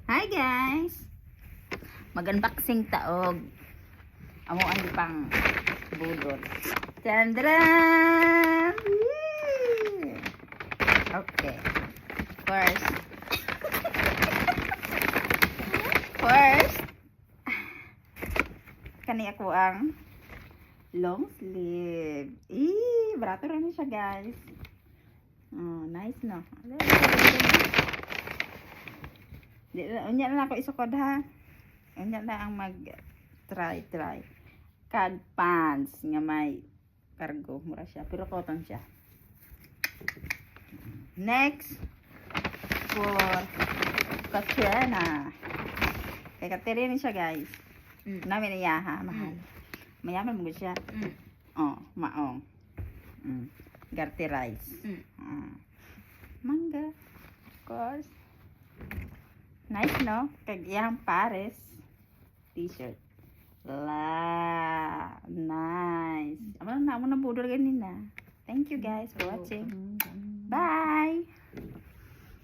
Hi guys! Mag-unboxing taog. Amo ang pang budol. Tandran! Okay. First, kani ako ang long sleeve. Barato rin siya guys. Oh, nice no? Unya na ako isukod ha. Unya na ang mag-try. Kag pants nga may cargo. Mura siya. Pero cotton siya. Next. For Katrina. Kay Katrina siya guys. Namin niya ha. Mahal. Mayaman mo siya. Oh, maong. Garti rice. Manga. Of course. Nice, no? Kagiyang Paris t-shirt. Nice. Amo na budol ganina. Thank you guys for watching. Bye!